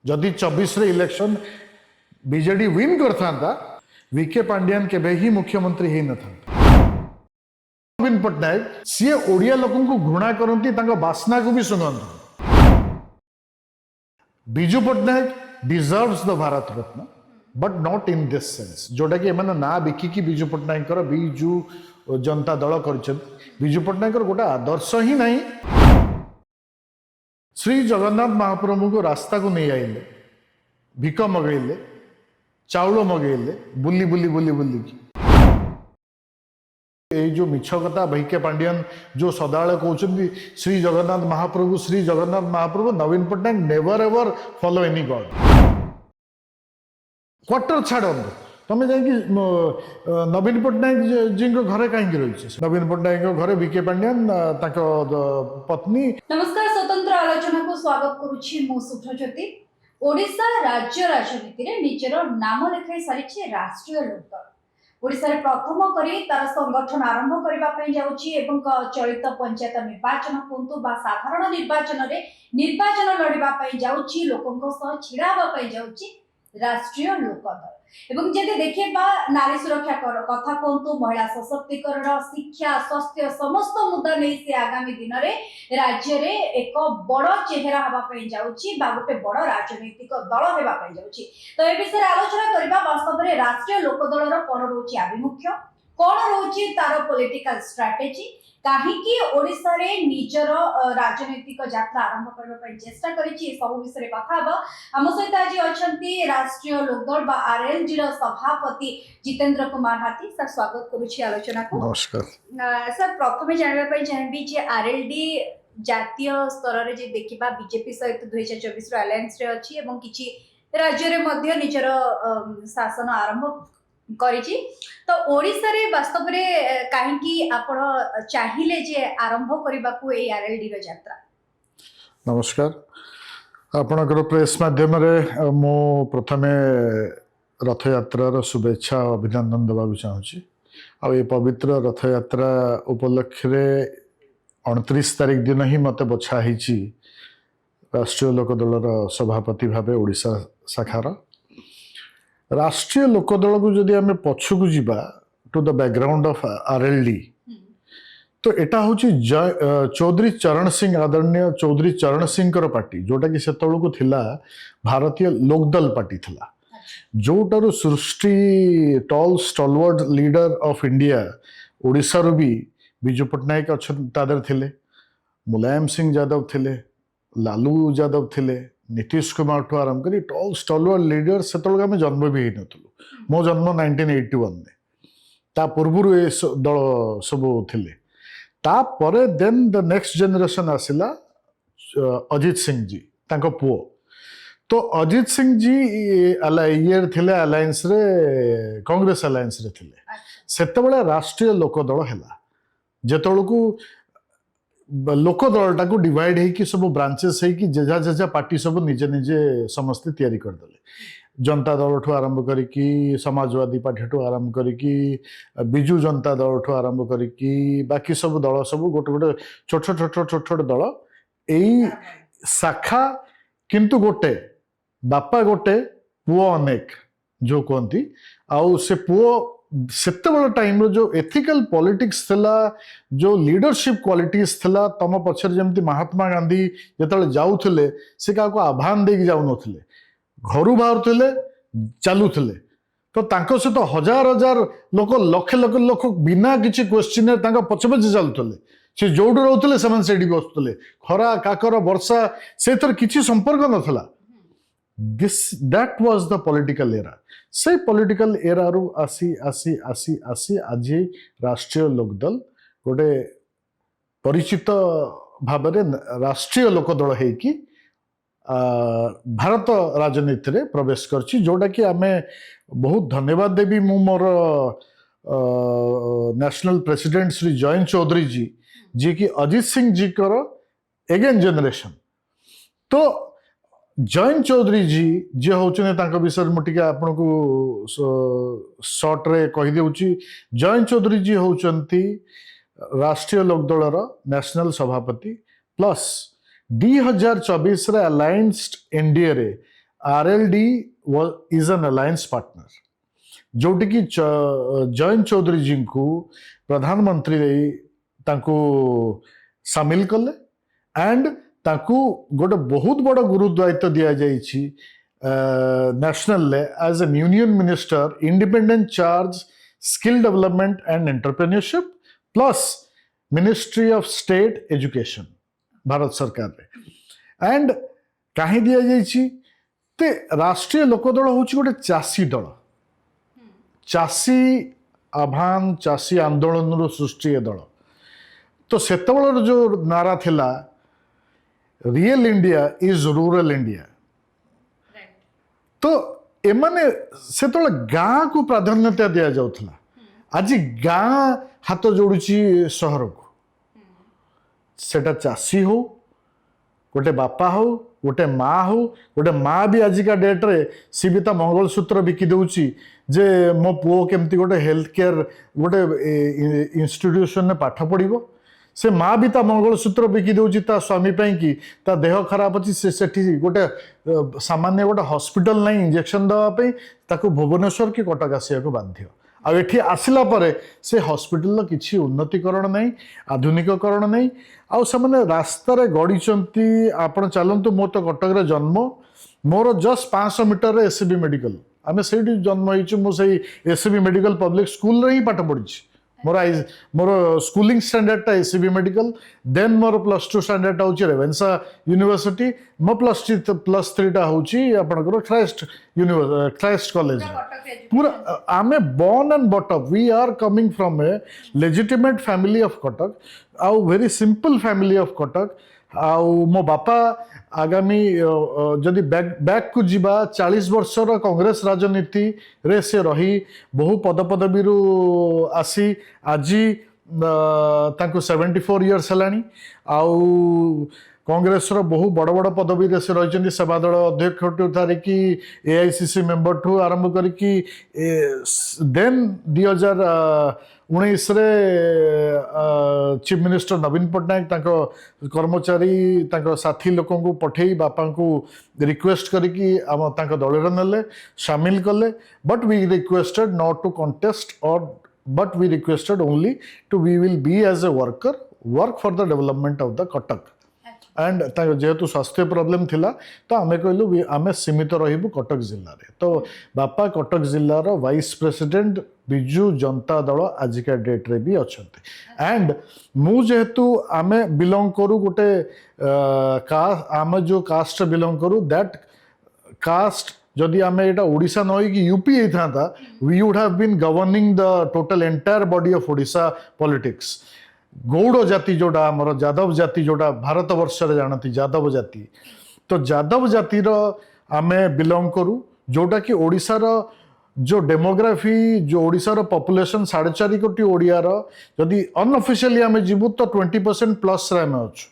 जदि 24 रे इलेक्शन बीजेडी विन करता वीके पांडियान केबे ही मुख्यमंत्री ही न था। नवीन पट्टनायक सी ओडिया लोक घृणा करती बासना को भी सुंगती। Biju Patnaik deserves the Bharat Ratna but not in this sense जोटा कि एम ना बिकिकी बिजू पट्टनायक बिजू जनता दल कर बिजू पट्टनायक गोटे आदर्श ही नहीं। श्री जगन्नाथ महाप्रभु को रास्ता को नहीं आइले भिक मगेले चाउल मगेले बुली बुली बुली बुली ये जो मिछ कथा वीके पांडियन जो सदाबले कहते Shri Jagannath Mahaprabhu Naveen Patnaik never ever follow any god quarter छाड़ तुम जा नवीन पट्टनायक जी घरे कहीं रही नवीन पट्टनायक घरे वीके पांडियन पत्नी। नमस्कार स्वतंत्र आलोचना को स्वागत करुछि मु सुभज्योति। ओडिशा राज्य राजनीति रे निजर नाम लेखाई सारिछि राष्ट्रीय लोकदल। ओडिशा रे प्रथम करी तार संगठन आरंभ करबा पई जाउछि एवं चलित पंचायत निर्वाचन कोंतु बा साधारण निर्वाचन रे निर्वाचन लड़िबा पई जाउछि लोकंक सह छिड़ाबा पई जाउछि राष्ट्रीय लोकदल। एवं जदि देखिए नारी सुरक्षा कथा कहतु महिला सशक्तिकरण शिक्षा स्वास्थ्य समस्त मुद्दा नहीं से आगामी दिन में राज्य रे एक बड़ चेहरा हवा पई जाउछि बा गोटे बड़ राजनीतिक दल हेबा पई जाउछि। तो ए विषय आलोचना करबा वास्तव में राष्ट्रीय लोकदल रो कोन रहउछि आभिमुख्य कोन रहउछि तार पॉलिटिकल स्ट्रेटजी काहीकि ओडिसा रे निजर राजनीतिक यात्रा आरंभ करबा पई चेष्टा करिछि सब विषय कथा बा। हम सहित आज अछंती राष्ट्रीय लोकदल बा आरएलडी रो सभापति जितेंद्र कुमार हाथी सर स्वागत करूछि आलोचना को। नमस्कार सर प्रथमे जानबा पई चाहबी जे आरएलडी जातीय स्तर रे जे देखिबा बीजेपी सहित 2024 रो अलायंस रे अछि एवं किछि राज्य रे मध्य निजर शासन आरंभ करिछि। तो ओडिसा रे वास्तव रे काहेकि आपण चाहिले जे आरंभ करबा को ए आरएलडी रो यात्रा। नमस्कार आपणकर प्रेस माध्यम रे मो प्रथमे रथ यात्रा रो शुभेच्छा अभिनंदन देबा चाहूछि। आ ये पवित्र रथ यात्रा उपलक्ष्य रे 29 तारिख दिन ही मते बछा हिची राष्ट्रीय लोकदल रो सभापति भाबे ओडिशा शाखार। राष्ट्रीय लोकदल को जदि आम पछकू जीवा to the background of RLD तो एटा होची चौधरी चरण सिंह आदरणीय चौधरी चरण सिंह पार्टी जोटा कि सेतबेल को थिला भारतीय लोकदल पार्टी थिला जोटारू सृष्टि tall stalwart leader of India Odisha रू भी बिजू पट्टनायक अच्छा तादर थिले मुलायम सिंह यादव थिले लालू यादव थिले नीतीश कुमार ठू आरंभ करी टॉल स्टॉलवर्ड लीडर से आम जन्म भी नथुलु मो जन्म 1981 में ता पूर्व ए दल सब थिले तापरे देन द नेक्स्ट जनरेशन आसिला अजित सिंह जी तांको पुओ। तो अजित सिंह जी ये थिले अलायंस रे कांग्रेस अलायंस रे थिले सेतेबेले राष्ट्रीय लोकदल हैला जेतबेलकू लोकदल टाको डिवाइड है सब ब्रांचेस है कि जेजा जेजा पार्टी सब निजे निजे समस्ते तैयारी करदेले जनता दल ठू आरंभ करी समाजवादी पार्टी ठू आरंभ करी बिजू जनता दल ठू आरंभ करी बाकी सब दल सब गोटे गोटे छोट छोट दल यही शाखा किंतु गोटे बापा गोटे पुओ अनेक जो कहती आउ से पुओ सेते बड़ा टाइम रो जो एथिकल पॉलिटिक्स थिला जो लीडरशिप क्वालिटीज थिला तम पछर जेमती महात्मा गांधी जेतले जाउथले से का को आह्वान देकी जाउ नथले घरु बाहरथले चालुथले तो तांको से तो हजार हजार लोक लक्ष लक्ष लोक बिना किछि क्वेश्चन रे तांको पछ पछ चालुथले से जोड रहउथले समान सेडी बसथले खरा काकर वर्षा से तर किछि संपर्क नथला। That was the political era से पॉलिटिकल एरा रु आसी आसी आसी आसी आज राष्ट्रीय लोकदल गोटे परिचित भाव राष्ट्रीय लोकदल है कि भारत राजनीति रे प्रवेश करछि जोटा कि आमे बहुत धन्यवाद देवी मु मोर नेशनल प्रेसिडेंट श्री जयंत चौधरी जी कि अजित सिंह जी कर एगेन जनरेशन। तो जयंत चौधरी जी होचने विषय मुझे आपन को शॉर्ट रे कही देउची। जयंत चौधरी जी होचंती राष्ट्रीय लोकदल नेशनल सभापति प्लस 2024 रे अलायंस्ड एनडीए रे RLD is an alliance partner जोटी कि जयंत चौधरी जी को प्रधानमंत्री तांको सामिल कले एंड तांको गोटे बहुत बड़ गुरुदायित्व दिया जाइछि नेशनल ले as an union minister independent charge skill development and entrepreneurship plus ministry of state education Bharat सरकार रे एंड कहीं दिया जाइछि ते राष्ट्रीय लोकदल होछि गोटे चासी दल चासी आह्वान चासी आंदोलन सृष्टि दल तो सेतबेलर जो नारा थिला real India is rural India तो एमाने सेतबेले गाँ को प्राधान्यता दिया जाउथला आज गाँ हाथ जोड़ुची सहर को सेटा चासी हो गोटे बापा हो गोटे माँ हो गोटे माँ भी आजिका डेट रे सी भी मंगलसूत्र बिकी दउची जे मो पुओ केमती गोटे हेल्थ केयर गोटे इंस्टीट्यूशन में पाठ पढ़िबो से माँ भी ता मंगलसूत्र बिकी दउची ता स्वामी पई कि ता देह खराब अछि से सेठी गोटे सामान्य गोटे हॉस्पिटल नहीं इंजेक्शन दवा पई ताको भुवनेश्वर की कटक आसिया को बाध्य आ एठी आसिला परे से हॉस्पिटल किछि उन्नतिकरण नहीं आधुनिककरण नहीं आउ से रास्ता गढ़ी आपण चलतु मो तो कटक रे जन्म मोर जस्ट 500 मीटर एससीबी मेडिकल आम से जन्म होई एससीबी मेडिकल पब्लिक स्कूल रे ही पाठ पढ़ी मोर schooling standard SCB medical then मोर +2 स्टैंडर्ड होची रेवेन्सा यूनिवर्सिटी मो +3 होची आपनकर क्राइस्ट कॉलेज पूरा आमे born and bought up we are coming from a legitimate family of Cuttack आउ very simple family of Cuttack आउ मो बापा आगामी जदि बैक को जीवा 40 वर्षर कांग्रेस राजनीति रे से रही बहु पदपदवी आसी आज तांको 74 इयर्स हेलानी आउ कांग्रेस बहु बड़ बड़ पदवी से रही सेवादल अध्यक्ष धरिकी AICC मेंबर ठू आरंभ करी देन 2019 रे चीफ मिनिस्टर नवीन पट्टनायक तांको कर्मचारी तांको साथी लोकों को पठेई बापा को रिक्वेस्ट करी आम तांको दल नेले शामिल कले but we requested not to contest or but we requested only to we will be as a work for the development of the Cuttack and जेहेतु स्वास्थ्य प्रोब्लेम थिला तो आमे कहलु आमे सीमित रहिबु कटक जिल्ला रे तो बापा कटक जिल्लार वाइस प्रेसिडेंट बिजू जनता दल आजिका डेट रे भी अछंते एंड मु जेहेतु आमे बिलोंग करू गोटे आमे जो कास्ट बिलोंग करू दैट कास्ट जदि आमे एटा ओडिशा न होई कि यूपी हेथांता we would have been governing the total entire body of Odisha politics गौड़ जाति जोड़ा आमर यादव जाति जोड़ा भारत वर्ष जानती यादव जाति तो यादव जातिर आमे बिलोंग करू जोटा कि ओडिशार जो डेमोग्राफी जो ओडिशार पॉपुलेशन 4.5 कोटी ओडियार जदि अनऑफिशियली आमे जीवु तो 20% प्लस रे आमे अछु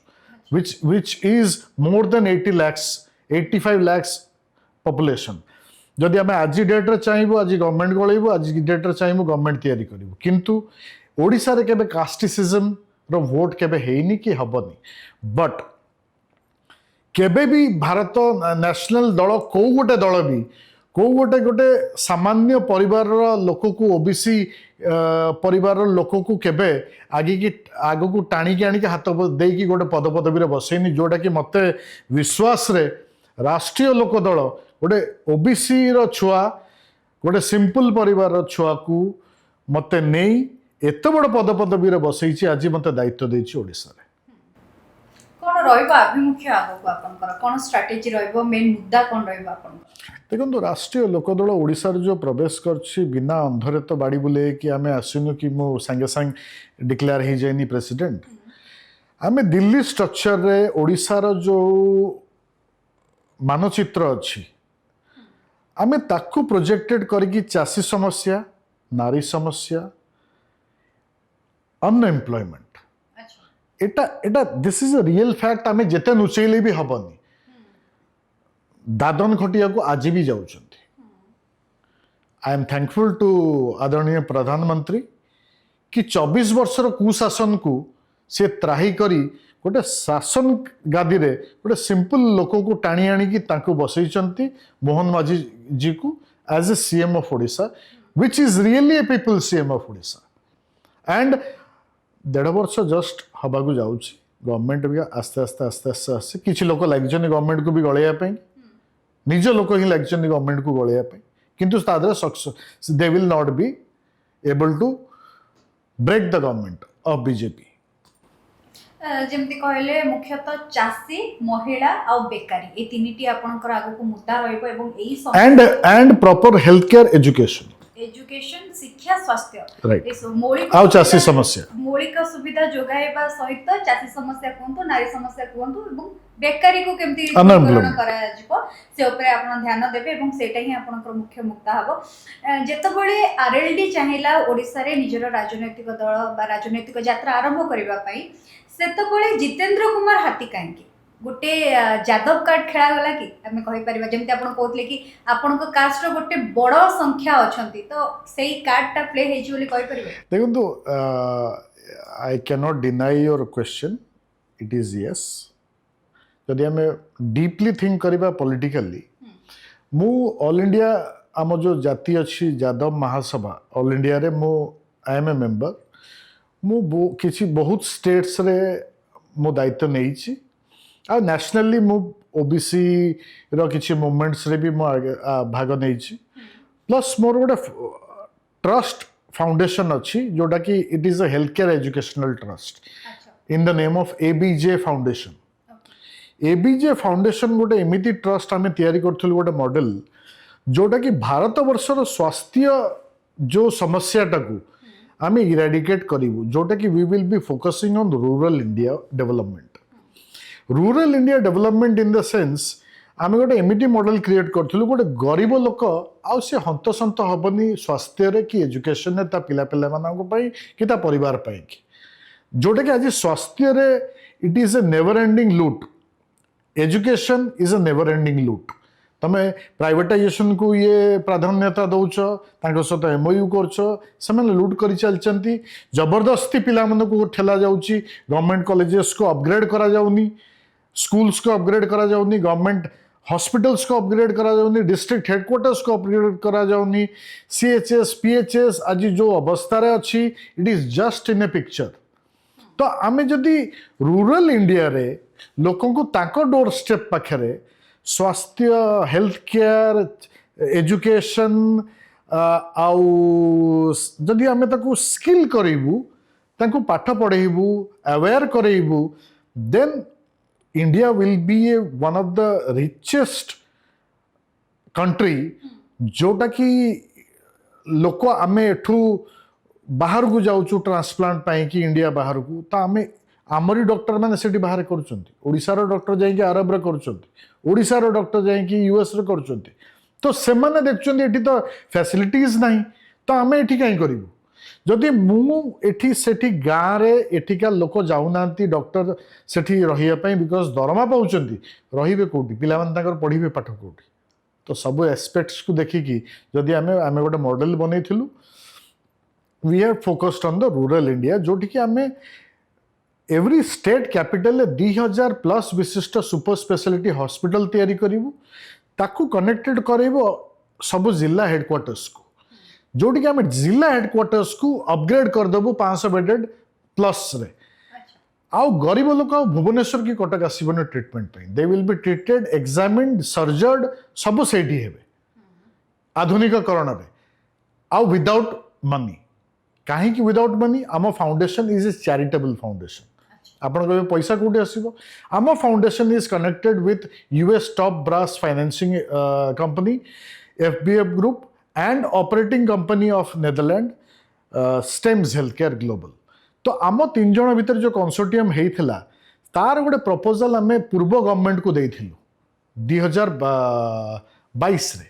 which is more than 85 lakhs population जदि आमे आज डेट रे चाहिबो आज गवर्नमेंट गळैबो आज डेट रे चाहिबो गवर्नमेंट तयारी करिवो किंतु ओडिशा रे केबे कास्टिसिज्म रो वोट केबे हेइनी कि हबनी बट केबे भी भारत नेशनल दल को गोटे दल भी को गोटे सामान्य परिवार लोक को ओबीसी परिवार लोक को केबे आग को टाणी आनिक हाथ देकी गोटे पदपदवी बसैनी जोटा कि मते विश्वास रे राष्ट्रीय लोक दल गोटे ओबीसी रो छुआ गोटे सिंपल परिवार छुआ को मते नहीं एत बड़ पदपदवी बसई आज मत दायित्व देछि ओडिसा रे कोन रहइबा अभिमुख्य आगो आपनकर कोन स्ट्रेटजी रहइबो मेन मुद्दा कोन रहइबा आपनकर देखो राष्ट्रीय लोकदल ओडिसा रे जो प्रवेश करछि बिना अंधरे तो बाड़ी बुले कि आमे आसिनु कि मो संगे संग डिक्लेयर हे जाइनी प्रेसिडेंट आमे दिल्ली स्ट्रक्चर रे ओडिसा रो जो मानचित्र अछि आमे ताकू प्रोजेक्टेड करके चासी समस्या नारी समस्या unemployment Etah Etah this is a real fact आमे जेते नुचैले भी हबनी दादन खटिया को आज भी जाउछंती आई एम थैंकफुल टू आदरणीय प्रधानमंत्री कि 24 वर्षर कुशासन को से त्राही करी गोटे शासन गादी रे गोटे सिंपल लोक को टाणी आणी बसई मोहन माझी जी को as a CM of Odisha which is really a people CM of Odisha and 1.5 वर्ष जस्ट हवा को जाऊँगी गवर्नमेंट भी आस्ते आस्ते आस्ते आस्ते आस्ते किसी लोक लगे गवर्नमेंट को भी गलैया निज लोक ही लगे गवर्नमेंट को गलैया किंतु success they will not be able to break the government of BJP जमती कहले मुख्यतः चाषी महिला आ बेकारी ए तीनिटी आपनकर आगु को मुद्दा रहइबो एवं and proper health care education शिक्षा स्वास्थ्य राइट ए मौलिक आउ चाषी समस्या मौलिक सुविधा जोगाइबा सहित चाषी समस्या कहंतु नारी समस्या कहंतु एवं बेकारी को केमती दूरीकरण करा जिवो से ऊपर आपण ध्यान देबे एवं सेटा ही आपनकर मुख्य मुद्दा हबो जेतबळे आरएलडी चाहिला ओडिसा रे निजर राजनैतिक दल बा राजनैतिक यात्रा आरंभ करबा पई सेतबळे जितेंद्र कुमार हाथी कांकी गोटे जादव कार्ड खेला गला कि आम कहि परिबा जेमति आपण कहतले कि आपण को कास्ट रो गोटे बड़ संख्या अछंती तो सेही कार्ड टा प्ले हेजि बोली कहि परिबे देखंतु I can not deny your question it is yes जदि आम डीपली थिंक करबा पॉलिटिकली मु ऑल इंडिया आम जो जाति अच्छी यादव महासभा ऑल इंडिया रे मु आई एम ए मेंबर मु किसी बहुत स्टेट्स रे मो दायित्व नहीं आ नेशनली मु ओबीसी रो किसी मूवमेंट्स रे भी मो भाग नहीं प्लस मोर गोटे ट्रस्ट फाउंडेशन अच्छी जोटा कि it is a health care educational trust in the name of ABJ foundation ABJ foundation गोटे एमिति ट्रस्ट आम तैयारी करथुल गोटे मॉडल जोटा कि भारत वर्षर स्वास्थ्य जो समस्याटा को आम इराडिकेट करूँ जोटा कि we will be focusing on rural India development rural India development in the sense आम गोटे एमिटी मॉडल क्रिएट करूँ गोटे गरीब लोक आउ से हंतसंत हेनी स्वास्थ्य कि एजुकेशन पिला पिला मानी कि परिवार कि जोटा कि आज स्वास्थ्य it is a never ending loot education is a never ending loot तमें प्राइवेटाइजेशन को ये प्राधान्यता दौच सहित एमओयू कर लुट कर चलती जबरदस्ती पिला को ठेला जाऊँगी गवर्नमेंट कॉलेजेस को अपग्रेड करा जाउनी स्कूल्स को अपग्रेड करा जाउनी गवर्नमेंट हॉस्पिटल्स को अपग्रेड करा जाउनी डिस्ट्रिक्ट हेडक्वार्टर्स को अपग्रेड करा जाउनी सीएचएस पीएचएस आज जो अवस्था रे अच्छी it is just in A picture तो आम जदि रूरल इंडिया रे लोकों को ताको डोर स्टेप पाखे स्वास्थ्य हेल्थ केयर एजुकेशन आउ जदि आम ताको स्किल करूँ ताको पाठ पढ़ेबू अवेयर करेबू then India will be a one of the richest country जोटा कि लोक आम एठू बाहर को जाऊँ ट्रांसप्लांट पाई कि इंडिया बाहर को तो आम आमरी डॉक्टर मैंने से बाहर करुँचार डॉक्टर जाकि अरब रे करुँचार डॉक्टर जाकि यूएस रे करुँच तो से मैंने देखुं ये तो फैसिलिटीज ना तो आम ये कहीं करूँ जदि मुठी से गाँव में एठिका लोक जाऊना डॉक्टर से रही बिकज दरमा पाँच रे कौटी पिला पढ़े पाठ कौटी तो सब एस्पेक्ट्स को देखिकी जदि आम आम गोटे मॉडल बनईलु we have focused on the rural India जोटि कि आम एवरी स्टेट कैपिटल 2000+ विशिष्ट सुपर स्पेशलिटी हॉस्पिटल तैयारी करूँ ताकू कनेक्टेड करेबो सब जिला हेडक्वार्टर्स को जोटि कि आम जिला हेडक्वार्टर्स को अपग्रेड करदेबू 500 बेडेड प्लस रे आउ गरीब लोक भुवनेश्वर की कटक आसबन treatment they will be treated examined surgered सब से आधुनिककरण आउ विदाउट मनी कहीं विदाउट मनी आम foundation is a charitable foundation आपण कहे पैसा कौटी आसो आम foundation is connected with US top brass financing company FBF group and operating company of Netherland stems health care global तो आम 3 जन भीतर जो कंसोर्टियम होता तार गोटे प्रपोजल आम पूर्व गवर्नमेंट को देइथिलु 2022 रे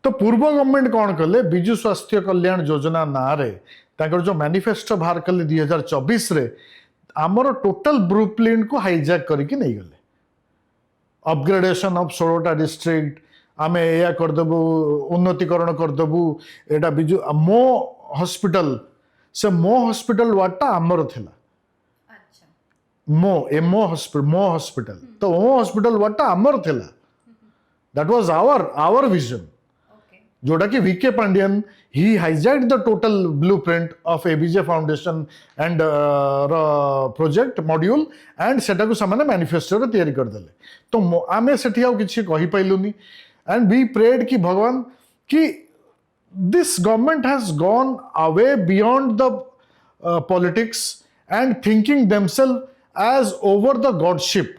तो पूर्व गवर्नमेंट कौन कले विजु स्वास्थ्य कल्याण योजना ना रे ताकर जो मैनिफेस्टो बाहर कले 2024 रे आमर टोटल ब्लूप्रिंट को हाईजैक करके नहीं गले अपग्रेडेशन ऑफ 16टा डिस्ट्रिक्ट आम या करदेबू उन्नतीकरण करदेबू एटा बिजु मो हॉस्पिटल से मो हॉस्पिटल वार्डटा आमर थिला मो हॉस्पिटल तो मो हॉस्पिटल वाटा आमर थिला that was our vision okay जोटा कि VK Pandian he hijacked the total blueprint of ABJ foundation and project module and सेटा को सामान्य मैनिफेस्टो तैयारी कर देले तो आमे सेठी आउ किछि कहि पाइलुनी एंड वी प्रेड कि भगवान कि this government has gone away beyond the politics and thinking themselves as over the godship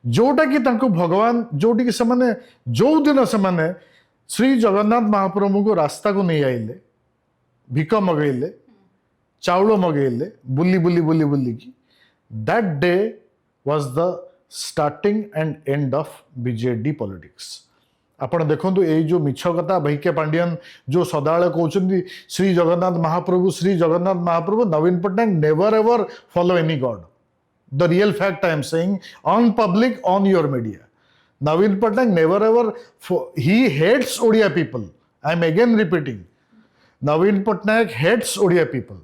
जोटा कि तांको भगवान जोटी कि समाने जो दिन समाने श्री जगन्नाथ महाप्रभु को रास्ता को नहीं आइले भिक मगैले चाउल मगैले बुली बुली बुली बुली की that day was the starting and end of BJD politics आपण देखंतु ए जो मिछ कथा वीके पांडियन जो सदाळे कहउछन्ती Shri Jagannath Mahaprabhu Naveen Patnaik never ever follow any god the real fact I am saying on public on your media Naveen Patnaik never ever he hates Odia people I am again repeating Naveen Patnaik hates Odia people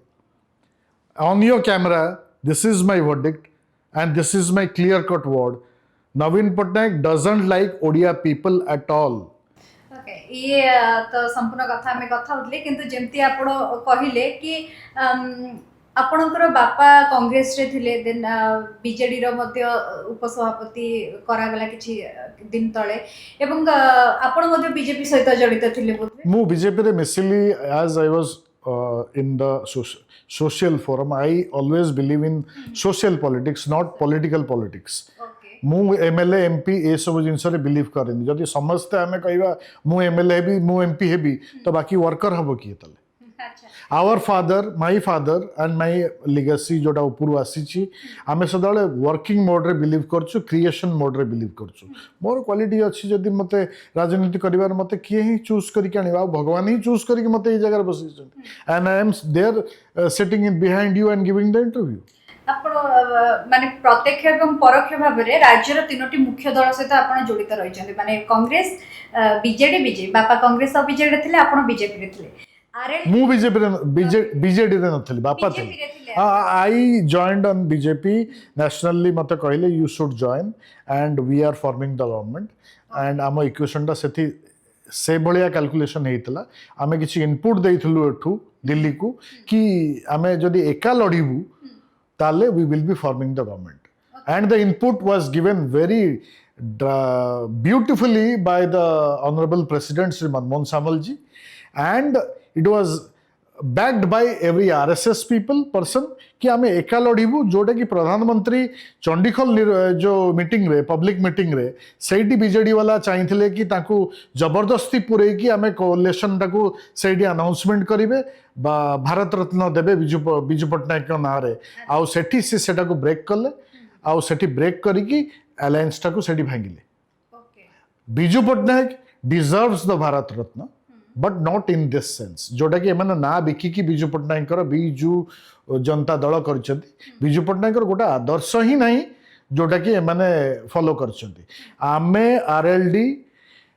on your camera this is my verdict and this is my clear cut word Naveen Patnaik doesn't like Odia people at all okay ये तो संपूर्ण कथा हमें कथा होतले किंतु जेमती आपण कहिले कि आपणकर बापा कांग्रेस रे थिले देन बीजेडी रो मध्य उपसभापति करागला किछि दिन तळे एवं आपण मध्य बीजेपी सहित जड़ित थिले बोलबे मु बीजेपी रे मिसिली as I was in the social forum I always believe in social politics not political politics okay मु एमएलए एमपी ए सब जिनस रे बिलीव करेनी जदि समस्त आमे कहबा मु एमएलए हेबी मु एमपी हेबी तो बाकी वर्कर हबो किए तले अच्छा our father my and my legacy जोटा ऊपर आसी आमे सदाले वर्किंग मोड रे बिलीव करछु क्रिएशन मोड रे बिलीव करछु मोर क्वालिटी अछि जदि मते राजनीति करिवार मते किए ही चूज करि के आनिबा भगवान ही चूज करि के मते ए जगह बसिछन and I am there sitting in behind you and giving the interview आपण माने प्रत्यक्ष एवं परोक्ष भाव में राज्यर तीनोटी मुख्य दल सहित आपण जड़ित रहिछन्ते माने कांग्रेस बीजेडी बापा कांग्रेस और बीजेडी थिले आपण बीजेपी रे थिले आरएल मु बीजेडी रे नथली बापा थे बीजेपी रे थिले I joined on BJP nationally मते कहले you should join and we are forming the government and आम इक्वेशन टा सेठी से भलिया कैलकुलेशन हेतला आमे किछि इनपुट देइथलु एठू दिल्ली को कि आमे जदि एका लड़ीबू ताले we will be forming the government and the input was given very beautifully by the honorable president Sri Manmohan Samal ji and it was backed by every RSS person कि आमे एका लड़ीबू जोटा कि प्रधानमंत्री चंडीखल जो मीटिंग रे पब्लिक मीटिंग रे सेठी BJD वाला चाहिए कि ताकू जबरदस्ती पुरे कि आमे कोलेशन टाकू सेठी अनाउंसमेंट करिवे बा भारत रत्न देबे बिजू पटनायक ना रे आउ सेठी से सेटा को ब्रेक करले आउ सेठी ब्रेक करिकी अलायंस टाकू सेठी भांगिले okay Biju Patnaik deserves the Bharat Ratna but not in this sense जोटा कि एमाने ना बिकिकी बिजू पटनायक बिजू जनता दल करछंती बिजू पटनायक गोटा आदर्श ही नहीं जोटा कि एमाने फॉलो करछंती आमे आरएलडी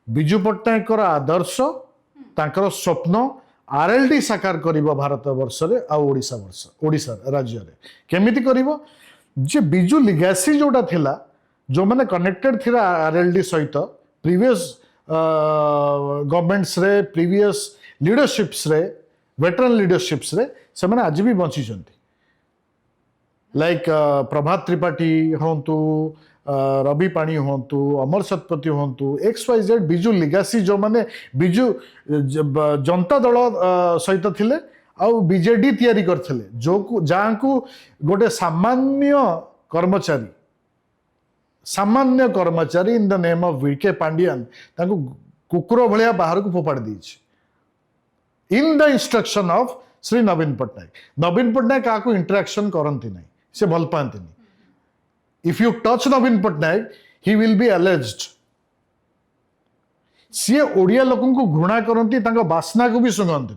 बिजू पटनायक आदर्श तांकर स्वप्न आरएलडी साकार करिवो भारत वर्ष रे आ ओडिशा राज्य रे केमिति करिवो जे बिजू लिगेसी जोटा थिला जो माने कनेक्टेड थिला आरएलडी सहित प्रीवियस गवर्नमेंट्स रे प्रीवियस लीडरशिप्स रे वेटरन लीडरशिप्स रे से माने आज भी बंची छंती लाइक प्रभात त्रिपाठी होंतु रवि पाणी होंतु अमर शतपथी होंतु XYZ बिजू लिगासी जो माने बिजू जनता दल सहित थिले आ बीजेडी तैयारी करथिले जो जहाँ को गोटे सामान्य कर्मचारी in the name of VK Pandian तांको कुकुर भलिया बाहर को फोपाड़ दीछि in the instruction of Shri Naveen Patnaik काको इंटरेक्शन करंती नहीं से भल पांती नहीं if you touch Naveen Patnaik he will be alleged सी ओडिया लोकन को घृणा करंती तांको बासना को भी सुंगंती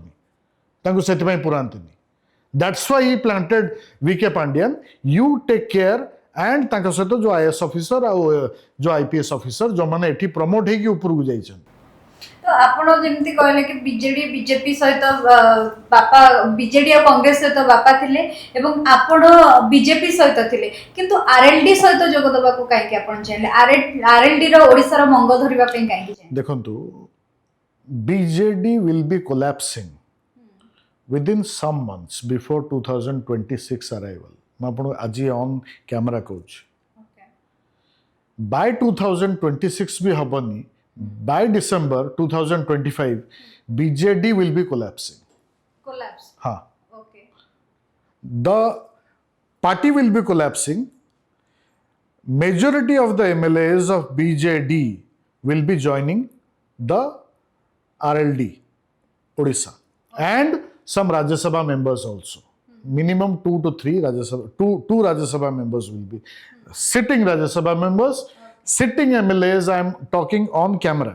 तांको सेति पई पुरांती that's why he planted VK Pandian you take care and तांको सहित जो आईएएस ऑफिसर आ जो आईपीएस ऑफिसर जो माने एठी प्रमोट हे कि ऊपर को जाइछन तो आपण जेमती कहले कि बीजेडी बीजेपी सहित बापा बीजेडी और कांग्रेस सहित बापा थिले एवं आपण बीजेपी सहित थिले किंतु आरएलडी सहित जोग दबा को काहे कि आपण चाहले आरएलडी रो ओडिसा रो मंग धरिबा पे काहे कि चाहले देखंतु BJD will be collapsing within some months before 2026 arrival मैं आपको आज ऑन कैमरा कहूँ by 2026 भी हबनी by December 2025 BJD will be collapsing collapse हाँ okay the party will be collapsing majority of the MLAs of BJD will be joining the RLD Odisha and some Rajya Sabha members also minimum 2 to 3 Rajya Sabha two Rajya Sabha members will be sitting Rajya Sabha members sitting MLAs I am talking on camera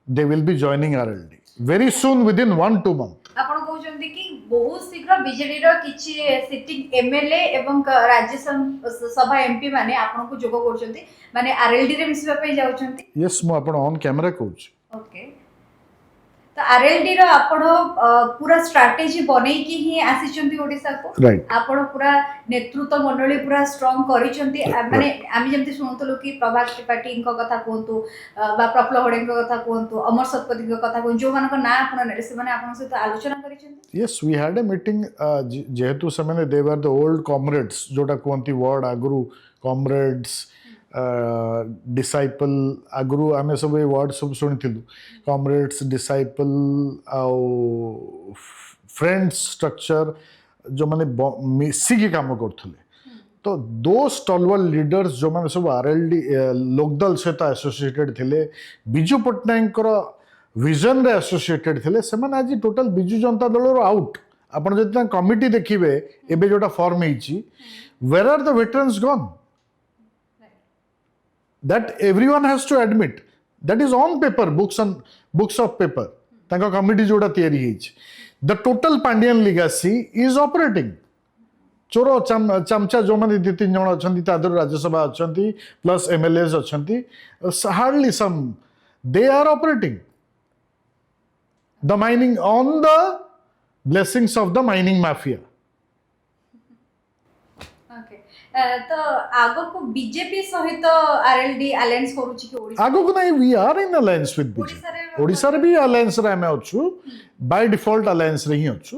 they will be joining RLD very soon within 1-2 months आपण कहउछन्ती कि बहुत शीघ्र BJD रो किछि sitting MLA एवं राज्य सभा MP माने आपण को जोग करछन्ती माने आरएलडी रे मिसबा पे जाउछन्ती yes मु आपण on camera कहूँ ओके तो आरएलडी रो आपण पूरा स्ट्रेटजी बनै कि ही आसीचन्ती ओडिसा को right आपण पूरा नेतृत्व मंडली पूरा स्ट्रांग करिसन्ती माने आमी जेमति सुनतलो कि प्रभात त्रिपाठी को कथा कोंतु बा प्रफुल्ल होडे को कथा कोंतु अमर सतपथी को कथा कोन जो मानक ना आपण नेसे माने आपण सहित आलोचना करिसन्ती yes we had a meeting जेहेतु समय they were the old comrades जोटा कहती वर्ड आगु comrades डिसाइपल आगु आम सब ये वर्ड सब शुणी comrades डिसाइपल आउ फ्रेंड्स स्ट्रक्चर जो माने मिसिकी काम करथले तो दो स्टॉलवर लीडर्स जो माने सब आरएलडी लोकदल सहित एसोसिएटेड थिले बिजू पट्टनायक विजन रे एसोसिएटेड थिले से माने आज टोटल बिजू जनता दल रो आउट आपण जति कमिटी देखिबे एबे जोटा फॉर्म हेची where are the veterans gone that everyone has to admit that is on paper books of paper तांका कमिटी जोटा तैयारी हेची the total Pandian legacy is operating चोर चमचा जो माने 2-3 जण अछंती तादर राज्यसभा अछंती प्लस एमएलएस अछंती hardly some they are operating the mining on the blessings of the mining mafia तो आगो को बीजेपी सहित आरएलडी अलायंस करूची कि ओडिसा आगो को नहीं we are in alliance with BJP Odisha रे भी अलायंस रे हमें अछु बाय डिफॉल्ट अलायंस रे ही अछु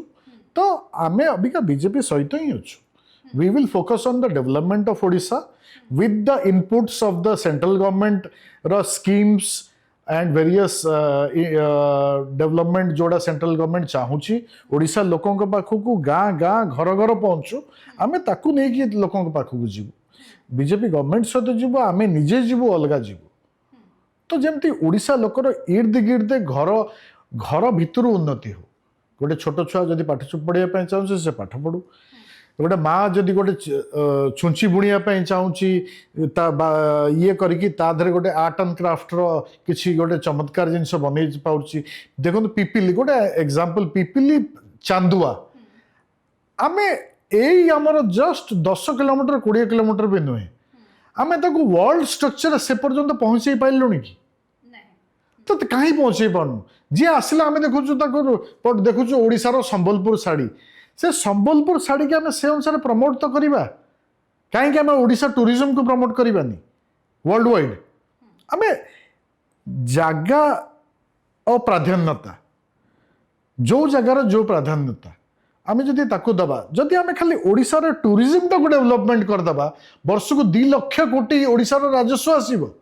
तो हमें अभी का बीजेपी सहित ही अछु we will focus on the development of Odisha with the inputs of the central government रो स्कीम्स एंड वेरियस डेवलपमेंट जोड़ा सेंट्रल गवर्नमेंट चाहूची ओडिसा लोकों के पाखु गाँ गाँ घर घर पहुँचू आम ताकू नहीं कि लोकों के पाखु जीवु बीजेपी गवर्नमेंट सहित जीवु आम निजे जीवु अलग जीवु तो जमती ओडिसा लोकर इर्द गिर्द घर घर भितर उन्नति हो गोटे छोट छुआ जदि पाठ पढ़ाई चाहूँ से पाठ पढ़ू गोटे माँ जदि गोटे छुंची बुणिया चाहूँगी ये करके गोटे आर्ट एंड क्राफ्ट किसी गोटे चमत्कार जिनस बन पाऊँगी देखो पिपिली गोटे एग्जांपल पिपिली चांदुआ आम यही आमर जस्ट 10 किलोमीटर 20 किलोमीटर भी नुहे आम ताको वर्ल्ड स्ट्रक्चर से पर्यंत पहुँचे पाइलुनि कि तो कहीं पहुँचे पार्नु जी आसला आम देखु देखु ओडिशार संबलपुर साड़ी से संबलपुर साड़ी के आम से अनुसार प्रमोट तो करवा कहीं आम ओडिशा टूरिज्म को प्रमोट करवानी वर्ल्ड वाइड आम जगह और प्राधान्यता जो जगार जो प्राधान्यता आम जदि ताकू दबा जदि आम खाली ओडिशार टूरिज्म टाक डेवलपमेंट करदबा वर्ष को 2 लाख कोटी ओडिशार राजस्व आसीबो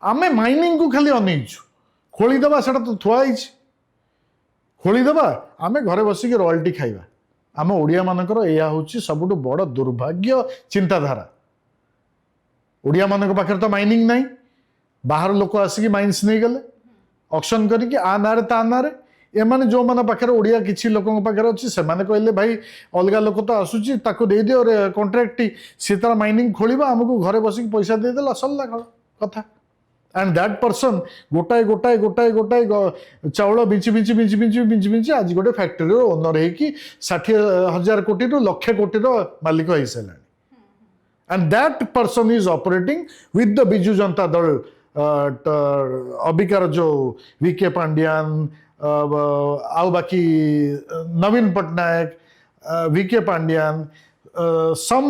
आम माइनिंग को खाली अनईचु खोलीदबा से तो थुआई खोलीदबा आम घरे बसिक रॉयल्टी खाइबा आम ओडिया मानकर यह हूँ सबुठ बड़ दुर्भाग्य चिंताधारा ओडिया मान पाखे तो माइनिंग नहीं बाहर लोक आसिक माइन्स नहीं गले ऑक्शन करके आ नारे ता नारे एमाने जो माने पाखे ओडिया किसी लोकों पाखे अच्छी से कहले भाई अलग लोक तो आसूची ताको दे दियो कॉन्ट्रैक्ट सी तार माइनिंग खोलिबा हमको घरे बसिक पैसा देदेला सरला कथा एंड दैट पर्सन गोटाए गोटाए गोटाए गोटाए चाउल बिंची बिंची बिंची बिंची बिंची बिंची आज गोटे फैक्ट्री ओनर होगी 60,000 कोटी रु लक्ष कोटी मालिक हो सारा and that person is operating with the Biju Janata दल अबिकार जो वीके पांड्यान आउ बाकी नवीन पट्टनायक वीके पांड्यान सम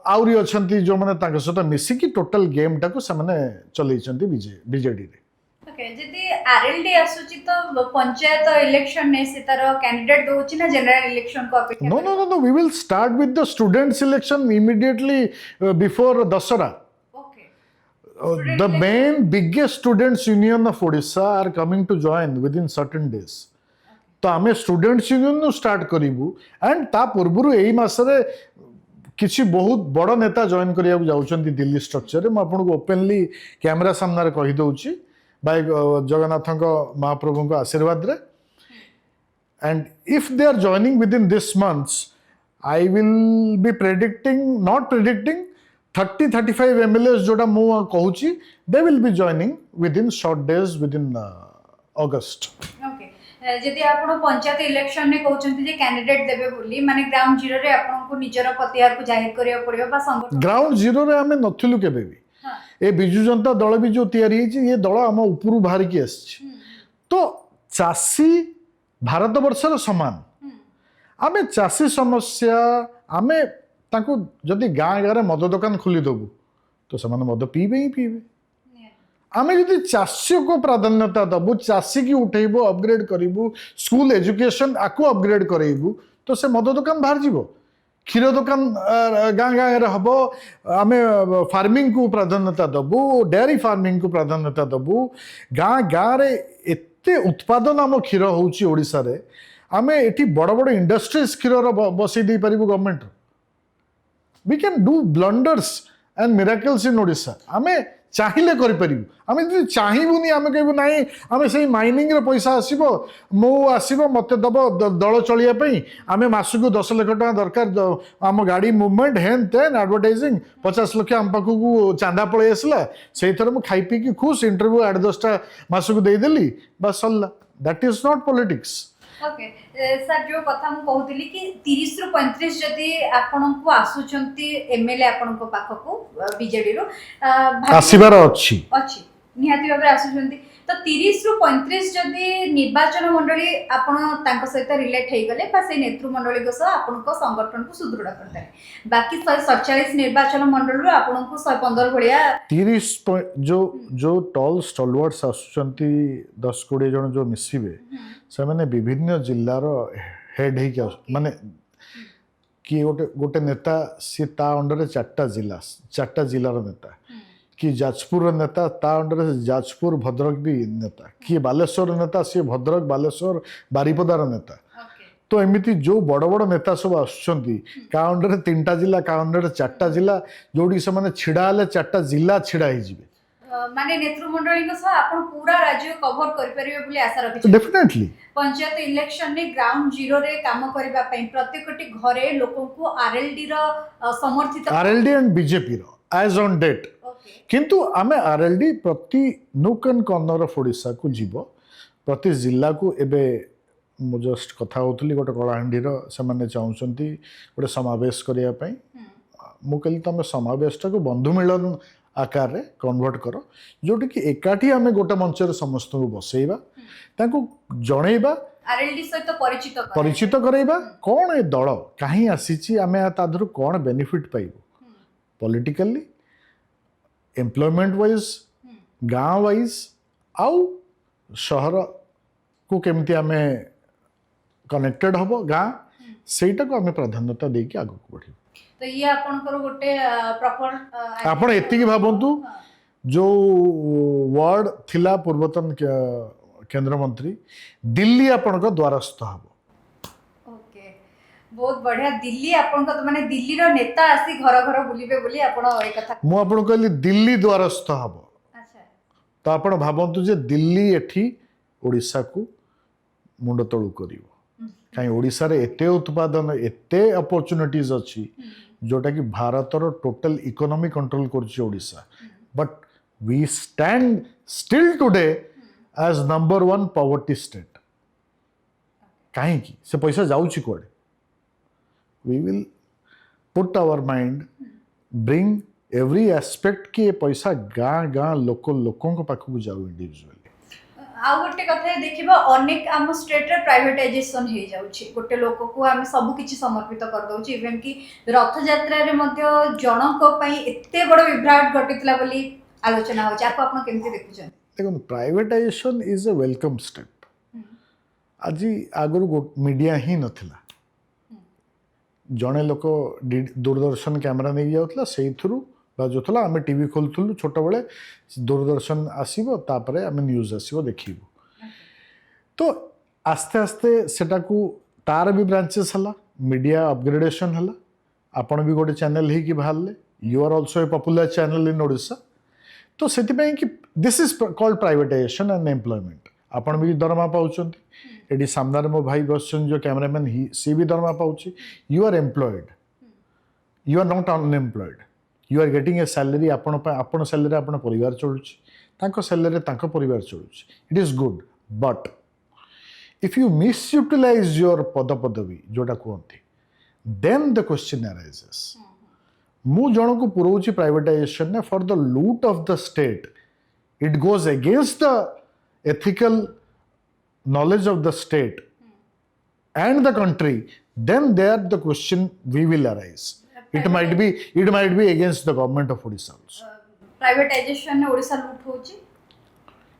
आउरी अछंती जो माने ताके सहित मिसिकी टोटल गेम टाको से माने चलैछंती बीजेडी रे ओके जदि आरएलडी आसुची तो पंचायत इलेक्शन ने से तार कैंडिडेट दोची ना जनरल इलेक्शन को अपेक्षा No, no, no, no. We will start with the student selection immediately before Dasara. Okay The main biggest students union of Odisha are coming to join within certain days. तो आमे students union नु start करिवु and ता पूर्वरु एई मासरे किछि बहुत बड़ नेता join करिया जाउछंती Delhi structure रे म आपनको ओपनली कैमरा सामने रे कहि दउची बाय जगन्नाथक महाप्रभुक आशीर्वाद रे and if they are joining within this months I will be not predicting 30-35 MLAs जोटा मु कहूची they will be joining within short days within August. Okay जदि आपण पंचायत इलेक्शन ने कहउचंती जे कैंडिडेट देबे बोली माने ग्राउंड जीरो रे आपण को निजर प्रतिहार को जाहिर करिया पड़ियो बा संगठन ग्राउंड जीरो रे आमे नथिलु केबे भी ए बिजु जनता दल भी जो तैयारी है ये दल आम उपरू बाहर की आसी तो चाषी भारत वर्षर समान आमे चाषी समस्या आमे ताको जदि गाँ गाँव मद दुकान खोली देबू तो से मद पीबे ही पीबे आमे जदि चाषी को प्राधान्यता दबू चाषी की उठेबू अपग्रेड करूँ स्कूल एजुकेशन आको अपग्रेड करेबू तो से मद दुकान बाहर जीवो क्षीर दुकान गाँ गाँव हम आम फार्मिंग को प्राधान्यता दबू डेयरी फार्मिंग को प्राधान्यता दबू गाँ गाँव एते उत्पादन आम क्षीर होउची ओडिसा रे आम एटी बड़ बड़ इंडस्ट्रीज क्षीर बसई दे पारिबु government we can do blunders and miracles in Odisha आम चाहिए करें आम जो चाहबूनी आम कहूँ ना आम से माइनिंग रे पैसा आसो मो आसो मत दब दल चलिए आम मासक 10 लाख टका दरकार आम गाड़ी मुवमेंट हेन तेन एडवर्टाइजिंग 50 लाख आम पाखक चांदा पलि आसला से थर मुझे खाई पी खुश इंटरव्यू 8-10टा मासक देदेली बस सरला that is not politics okay sir जो कथा मु कहूतिली कि 30 रु 35 जदि आपन को आसुचंती एमएलए आपन को पाखको बीजेडी रो आसीबार अछि निहाती भाबरे आसुचंती तो 30 रु 35 जदि निर्वाचन मंडली आपन तांको सहित रिलेट हे गले बा से नेतृ मंडली को सह आपन को संगठन को सुदृढ़ करते बाकी 147 निर्वाचन मंडल रो आपन को 115 भलिया 30 जो टॉल स्टॉलवर्ड्स आसुचंती 10-20 जन जो मिसिबे से माने विभिन्न जिल्लार हेड हे माने कि गोटे नेता सी ता अंडर 4टा जिल्लार नेता कि जाजपुर नेता ता अंडर जाजपुर भद्रक भी नेता कि बालेश्वर नेता सी भद्रक बालेश्वर बारिपदार नेता तो एमती जो बड़ बड़ नेता सब आसुचंती का अंडर 3टा जिला का अंडर 4टा जिला जोड़ी से माने छिड़ा हेले 4टा जिला छिड़ा ही जिवे माने नेतृमंडली को सह आपण पूरा राज्य कवर कर परिबे बोली आशा रखि डेफिनेटली पंचायत इलेक्शन ने ग्राउंड जीरो रे काम करबा पई प्रत्येकटी घरे लोकन को आरएलडी रो समर्थित आरएलडी एंड बीजेपी रो एज ऑन डेट किंतु आमे आरएलडी प्रति नुक एंड कॉर्नर ऑफ ओडिशा को जीवो प्रति जिला को एबे मु जस्ट कथा होतली गोटे कलाहांडी रो से माने चाहउचंती गोटे समावेश करिया पई मु कहली तमे समावेशटा को बंधु मिलन आकार रे कन्वर्ट करो जोटी कि एकाठी आमे गोटे मंच रे समस्त को बसेइबा ताको जणेइबा आरएलडी सहित परिचित कराइबा कौन ए दल काहे आसीची आमे ताधर कौन बेनिफिट पाइबो पॉलिटिकली एम्प्लॉयमेंट वाइज गाँव वाइज आउ शहर को केमती आमे कनेक्टेड हबो गाँ सेटा को आमे प्राधान्यता देकी आगु बढ़ी तो ये आपनकर गोटे प्रॉपर आपण एतिकी भाबंतु जो वर्ड थिला पूर्वतन केंद्र मंत्री दिल्ली आपनका द्वारस्थ हबो ओके बहुत बढ़िया दिल्ली आपनका तो माने दिल्ली रो नेता आसी घर घर बुलिबे बोली आपण ए कथा मु आपण कहली दिल्ली द्वारस्थ हबो अच्छा तो आपण भाबंतु जे दिल्ली एठी ओडिसा को मुंड तळु करिवो काई ओडिसा रे एते उत्पादन एते अपॉर्चुनिटीज अछि जोटा कि भारतर टोटल इकोनॉमी कंट्रोल करछि Odisha but we stand still today as number 1 poverty state काहे कि से पैसा जाउछि कोडे we will put our mind bring every aspect कि ये पैसा गाँ गाँ लोकों पाखक जाऊ इंडिविजुअली आ गोटे कथा देखिबा अनेक आम स्टेट रे प्राइवेटाइजेशन हे जाउछि गोटे लोक को हम सब किछि समर्पित कर दउछि इवन कि रथ यात्रा रे मध्य जनक पई एते बड़ विभ्राट घटितला बोली आलोचना होछि आपको आपण केमति देखुछन देखो privatisation is a welcome step आज आगु मीडिया ही नथिला जड़े लोक दूरदर्शन कैमेरा नहीं जाऊला से बाजुला आम टीवी खोलुलु छोट बड़े दूरदर्शन आसो आम न्यूज आसो देखू तो आस्ते आस्ते सेटा को तार भी ब्रांचेस है मीडिया अपग्रेडेशन है आपण भी गोटे चैनल ही बाहर you are also a popular channel in Odisha तो से कि this is called privatisation and employment आपण भी दरमा पाँच ये सामने मो भाई बस जो कैमरामैन ही सी भी दरमा पाँच you are employed you are not unemployed you are getting a salary आपण सैलरी आपण परिवार चलुची सैलरी परिवार चलुची it is good but if you misutilize your पदवी जोटा कहते देन द क्वेश्चन अराइजेस मु जन को पुरोची प्राइवेटाइजेशन ने फॉर द लूट of the state it goes against the ethical knowledge of the state and the country then there the question we will arise it might be against the government of Odisha also privatisation ने ओडिसा लूट होची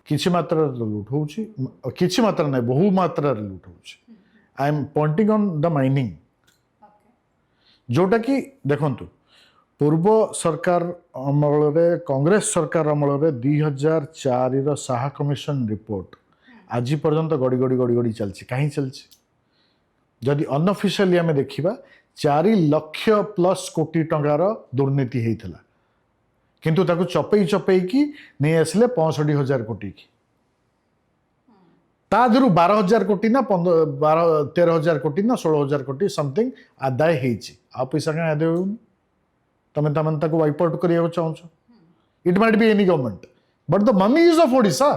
किछि मात्रा लूट होची किछि मात्रा नै बहु मात्रा लूट होची I am pointing on the mining जोटा कि देखंतु पूर्व सरकार अमल कांग्रेस सरकार अमल 2004 साहा कमिशन रिपोर्ट आज पर्यंत गड़ी गड़ी गड़ी गड़ी चलती कहीं चलती जदि अनऑफिशियली आम देखा 4 लाख प्लस कोटी टंकार दुर्नीति होता किंतु ताकू चपई चपई की नहीं आसिले 65,000 कोटी की ता देरु 12,000 कोटी ना 13,000 कोटी ना 16,000 कोटी समथिंग आदाय होती आ पैसा क्या आदाय होनी तमें तमें ताको वाइप आउट करिया चाहो it might be any government but the money is of Odisha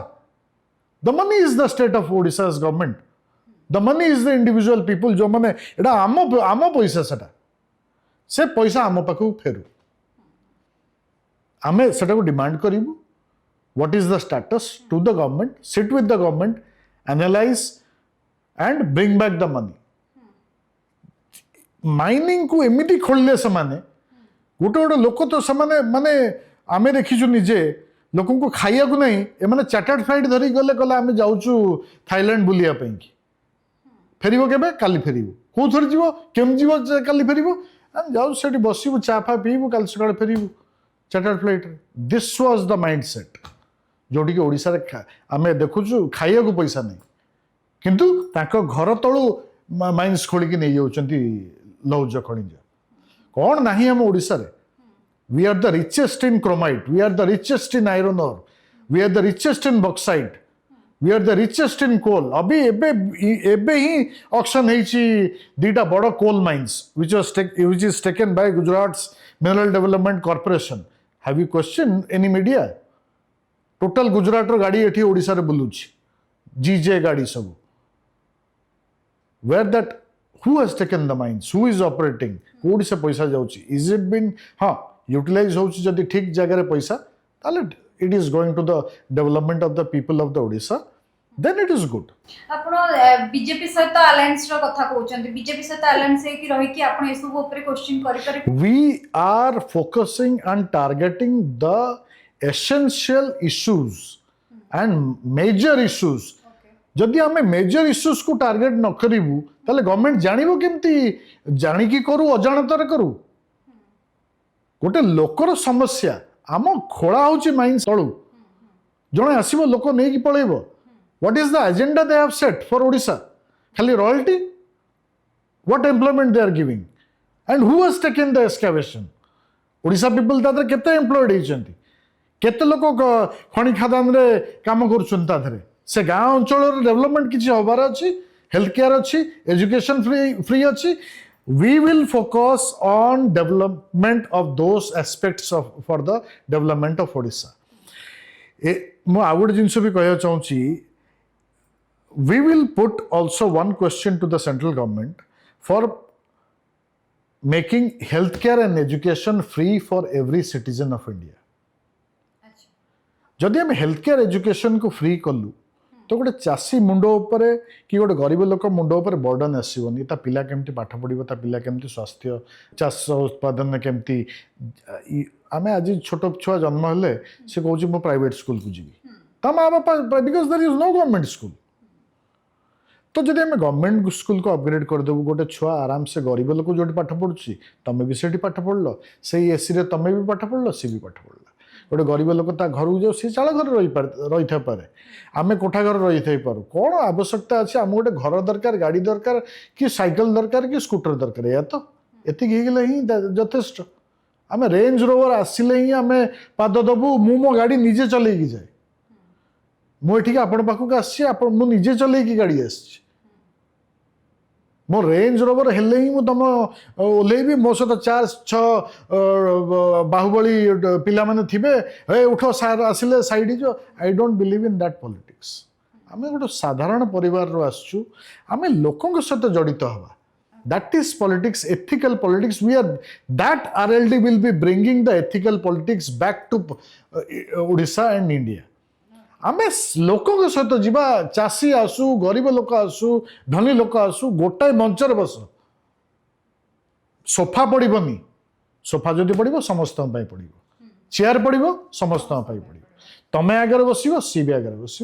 the money is the state of Odisha's government the money is the individual people जो माने एटा आम पैसा सेटा से पैसा आम पाखु फेरु आमे सेटा को डिमांड करिवु what is the status to the government sit with the government analyze and bring back the money mining को एमिति खोलले से माने गोटे गोटे लोक तो से माने आमे देखीचु निजे लोकों को खाइया को नहीं एमाने चार्टर्ड फ्लाइट धरी गले कले आमे जाउचु थाईलैंड बुलिया पई की फेरिबो केबे काली फेरिबो को थर जीवो केम जीवो काली फेरिबो जाउ सेठी बसिबो चाफा पीबो काल सकाळ फेरिबो chartered flight this was the mindset जोटी के ओडिसा रे आमे देखुचु खाइया को पैसा नहीं किंतु ताको घर तळु माइंस खोली की नहीं जाउचंती लौज खनिज कौन नहीं हम ओडिसा रे we are the richest in chromite we are the richest in iron ore we are the richest in bauxite we are the richest in coal अभी एबे ही ऑक्शन हेची दीटा बड़ coal mines which is taken by Gujarat's Mineral Development Corporation have you questioned any media total Gujarat रो गाड़ी एठी ओडिसा रे बुलुची जीजे गाड़ी सब where that who has taken the mines who is operating कोडी से पैसा जाउची is it been हाँ यूटिलाइज होची जदि ठीक जगह रे पैसा ताले it is going to the development of the people of the Odisha then it is good आपण बीजेपी सहित अलायंस रो कथा कहउचंती बीजेपी सहित अलायंस हे कि रही कि आपण एसु ऊपर क्वेश्चन करि we are focusing and targeting the essential issues and major issues जदि आमे मेजर इश्यूज को टारगेट न करिवु ताले गवर्नमेंट जानिबो केमती जानि की करू अजाणतर करू गोटे लोकर समस्या आम खोला होची माइंस तळु जणे आसीबो लोक नै कि पळेबो what is the agenda they have set for Odisha खाली royalty what employment they are giving and who has taken the excavation Odisha people तादर केते एम्प्लॉयड हेचंती केते लोक खणी खादान रे काम करछन तादरे से गांव अंचल डेवलपमेंट किछि होबार अछि हेल्थ केयर अछि एजुकेशन फ्री अछि we will focus on development of those aspects for the development of Odisha. Mo award jinso भी कहया चाहूची we will put also one question to the central government for making healthcare and education free for every citizen of India. जदि आम health care education को free कलु तो गोटे चाषी मुंड उपर कि गोटे गरीब लोक मुंड उपर बर्डन आसबनी ता पिला केमती पाठ पढ़ो ता पिला केमती स्वास्थ्य चाष उत्पादन केमती आम आज छोट छुआ जन्म हेले से कौच मो प्राइवेट स्कूल को जी ता माँ बापा because there is no government school तो जब आम गवर्नमेंट स्कूल को अपग्रेड करदेबू गोटे छुआ आराम से गरीब लोक जो पाठ पढ़ुची तुम भी से पाठ पढ़ल से एसी रे तुम भी पाठ पढ़ल सी भी पाठ पढ़ल गोटे गरीब लोक ता घर को जाओ सी चाल घर रही पारे आम कोठा घर रही थे पारू कौन आवश्यकता अच्छे आम गोटे घर दरकार गाड़ी दरकार कि साइकिल दरकार कि स्कूटर दरकार या तो एतिक ही यथेष्ट आम रेंज रोवर आसिले ही आम पाद दबू मु मो गाड़ी निजे चलैकी जाए मुझे आपण पाखक आजे चलैकी गाड़ी आसी मो रेंज रोवर हेले ही तुम ओह्लैबी मो सहित 4-6 बाहुबली पिला माने थिबे हे उठ सार आसिले साइड जो I don't believe in that politics आम गोटे साधारण परिवार रो आसचु आम लोकों सहित जड़ित हवा that is politics ethical politics we are that RLD will be bringing the ethical politics back to Odisha and India आम लोकों सहित जीवा चाषी आसू गरीब लोक आसू धनी लोक आसू गोटाए मंचर बस सोफा पड़ोनी सोफा जदि पड़ो समस्त पड़ो चेयर पड़ो समस्त पड़ो तमें आगे बस सी भी आगे बस